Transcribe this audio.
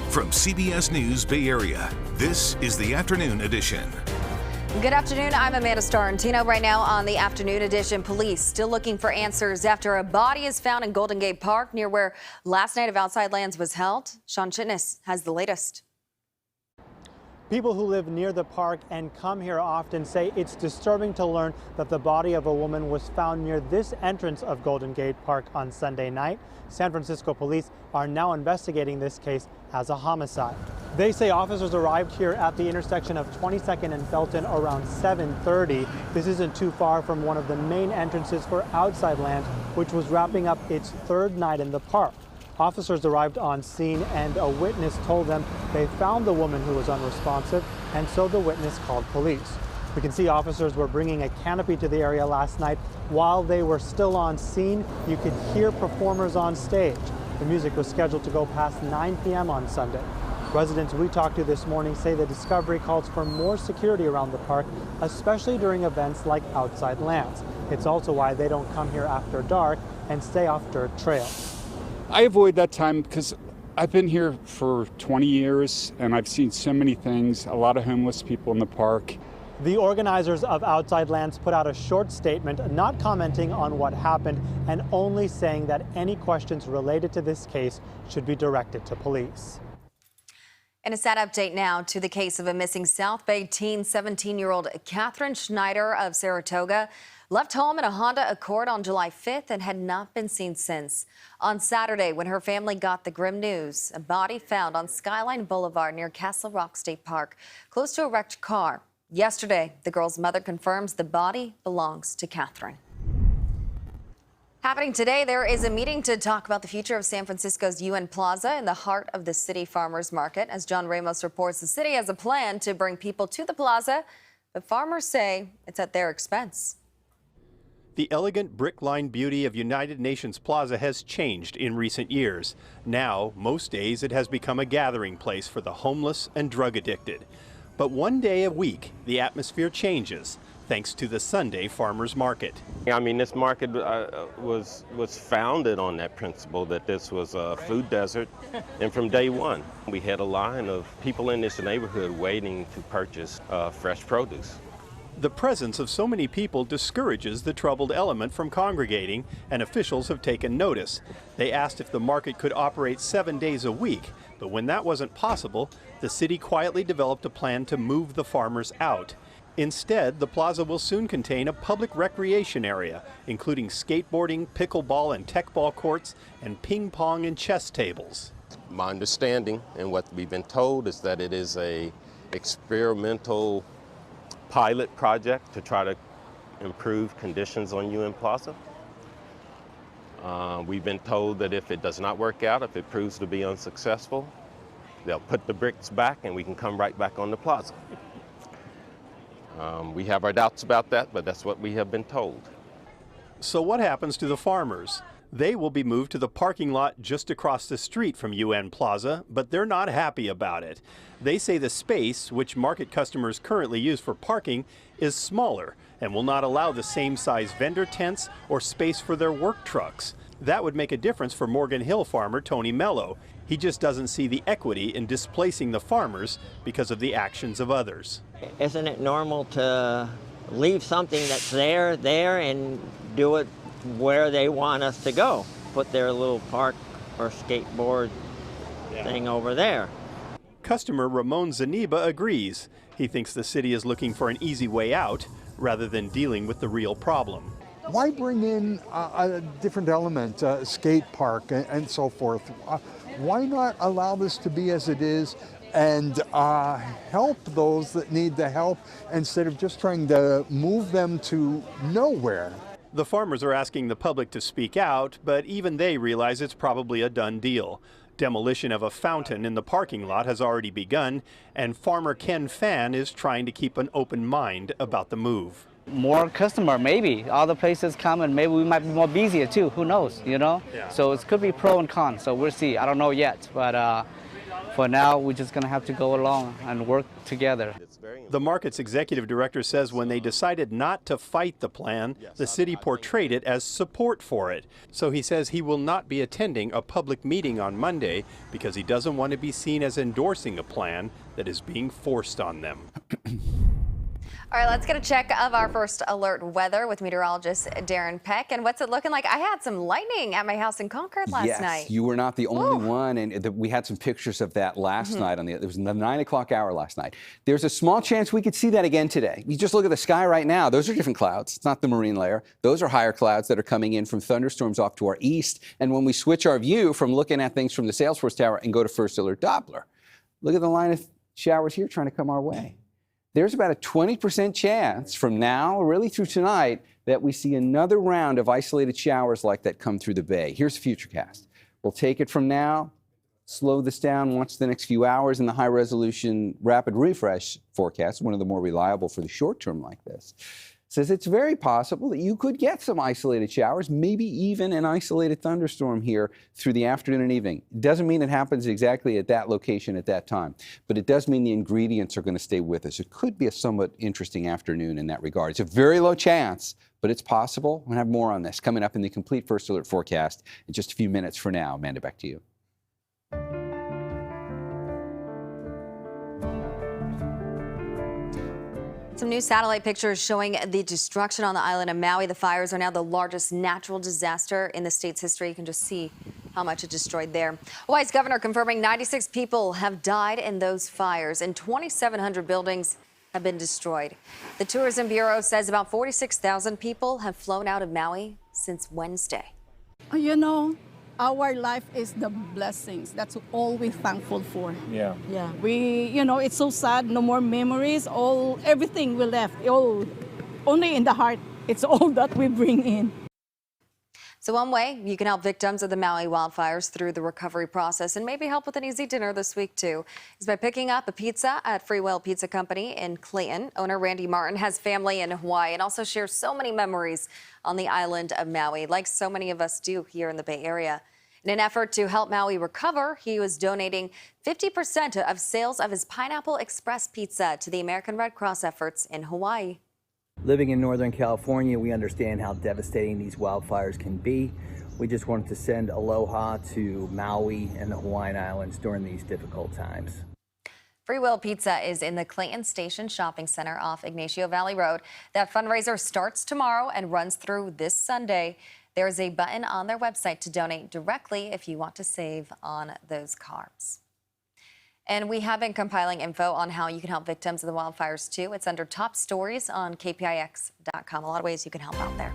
From CBS News Bay Area, this is the Afternoon Edition. Good afternoon, I'm Amanda Starantino. Right now on the Afternoon Edition, police still looking for answers after a body is found in Golden Gate Park near where last night of Outside Lands was held. Sean Chitness has the latest. People who live near the park and come here often say it's disturbing to learn that the body of a woman was found near this entrance of Golden Gate Park on Sunday night. San Francisco police are now investigating this case as a homicide. They say officers arrived here at the intersection of 22nd and Felton around 7:30. This isn't too far from one of the main entrances for Outside Lands, which was wrapping up its third night in the park. Officers arrived on scene and a witness told them they found the woman who was unresponsive, and so the witness called police. We can see officers were bringing a canopy to the area last night. While they were still on scene, you could hear performers on stage. The music was scheduled to go past 9 p.m. on Sunday. Residents we talked to this morning say the discovery calls for more security around the park, especially during events like Outside Lands. It's also why they don't come here after dark and stay off dirt trails. I avoid that time because I've been here for 20 years and I've seen so many things, a lot of homeless people in the park. The organizers of Outside Lands put out a short statement not commenting on what happened and only saying that any questions related to this case should be directed to police. And a sad update now to the case of a missing South Bay teen. 17-year-old Catherine Schneider of Saratoga left home in a Honda Accord on July 5th and had not been seen since. On Saturday, when her family got the grim news, a body found on Skyline Boulevard near Castle Rock State Park, close to a wrecked car. Yesterday, the girl's mother confirms the body belongs to Catherine. Happening today, there is a meeting to talk about the future of San Francisco's UN Plaza in the heart of the city farmers market. As John Ramos reports, the city has a plan to bring people to the plaza, but farmers say it's at their expense. The elegant brick-lined beauty of United Nations Plaza has changed in recent years. Now, most days it has become a gathering place for the homeless and drug addicted. But one day a week, the atmosphere changes, thanks to the Sunday farmers market. I mean, this market was founded on that principle that this was a food desert, and from day one, we had a line of people in this neighborhood waiting to purchase fresh produce. The presence of so many people discourages the troubled element from congregating, and officials have taken notice. They asked if the market could operate 7 days a week, but when that wasn't possible, the city quietly developed a plan to move the farmers out. Instead, the plaza will soon contain a public recreation area, including skateboarding, pickleball and tech-ball courts, and ping pong and chess tables. My understanding and what we've been told is that it is a experimental pilot project to try to improve conditions on UN Plaza. We've been told that if it does not work out, if it proves to be unsuccessful, they'll put the bricks back and we can come right back on the plaza. We have our doubts about that, but that's what we have been told. So what happens to the farmers? They will be moved to the parking lot just across the street from UN Plaza, but they're not happy about it. They say the space, which market customers currently use for parking, is smaller and will not allow the same size vendor tents or space for their work trucks. That would make a difference for Morgan Hill farmer Tony Mello. He just doesn't see the equity in displacing the farmers because of the actions of others. Isn't it normal to leave something that's there, and do it where they want us to go? Put their little park or skateboard thing over there. Customer Ramon Zaniba agrees. He thinks the city is looking for an easy way out rather than dealing with the real problem. Why bring in a different element, a skate park and so forth? Why not allow this to be as it is and help those that need the help instead of just trying to move them to nowhere? The farmers are asking the public to speak out, but even they realize it's probably a done deal. Demolition of a fountain in the parking lot has already begun, and farmer Ken Fan is trying to keep an open mind about the move. More customer, maybe. Other places come and maybe we might be more busier too. Who knows, you know? Yeah. So it could be pro and con, so we'll see. I don't know yet, but For now, we're just going to have to go along and work together. The market's executive director says when they decided not to fight the plan, the city portrayed it as support for it. So he says he will not be attending a public meeting on Monday because he doesn't want to be seen as endorsing a plan that is being forced on them. All right, let's get a check of our first alert weather with meteorologist Darren Peck. And what's it looking like? I had some lightning at my house in Concord last night. Yes, you were not the only one, and we had some pictures of that last night. It was the 9 o'clock hour last night. There's a small chance we could see that again today. You just look at the sky right now. Those are different clouds. It's not the marine layer. Those are higher clouds that are coming in from thunderstorms off to our east. And when we switch our view from looking at things from the Salesforce Tower and go to First Alert Doppler, look at the line of showers here trying to come our way. There's about a 20% chance from now, really through tonight, that we see another round of isolated showers like that come through the bay. Here's the futurecast. We'll take it from now, slow this down, watch the next few hours in the high-resolution rapid refresh forecast, one of the more reliable for the short term like this. Says it's very possible that you could get some isolated showers, maybe even an isolated thunderstorm here through the afternoon and evening. It doesn't mean it happens exactly at that location at that time, but it does mean the ingredients are going to stay with us. It could be a somewhat interesting afternoon in that regard. It's a very low chance, but it's possible. We're going to have more on this coming up in the complete First Alert forecast in just a few minutes. For now, Amanda, back to you. Some new satellite pictures showing the destruction on the island of Maui. The fires are now the largest natural disaster in the state's history. You can just see how much it destroyed there. Hawaii's governor confirming 96 people have died in those fires and 2,700 buildings have been destroyed. The Tourism Bureau says about 46,000 people have flown out of Maui since Wednesday. You know, our life is the blessings. That's all we're thankful for. Yeah. It's so sad. No more memories. Everything we left. Only in the heart. It's all that we bring in. So one way you can help victims of the Maui wildfires through the recovery process and maybe help with an easy dinner this week too is by picking up a pizza at Free Will Pizza Company in Clayton. Owner Randy Martin has family in Hawaii and also shares so many memories on the island of Maui, like so many of us do here in the Bay Area. In an effort to help Maui recover, he was donating 50% of sales of his Pineapple Express pizza to the American Red Cross efforts in Hawaii. Living in Northern California, we understand how devastating these wildfires can be. We just wanted to send aloha to Maui and the Hawaiian Islands during these difficult times. Free Will Pizza is in the Clayton Station Shopping Center off Ignacio Valley Road. That fundraiser starts tomorrow and runs through this Sunday. There is a button on their website to donate directly if you want to save on those carbs. And we have been compiling info on how you can help victims of the wildfires too. It's under top stories on KPIX.com. A lot of ways you can help out there.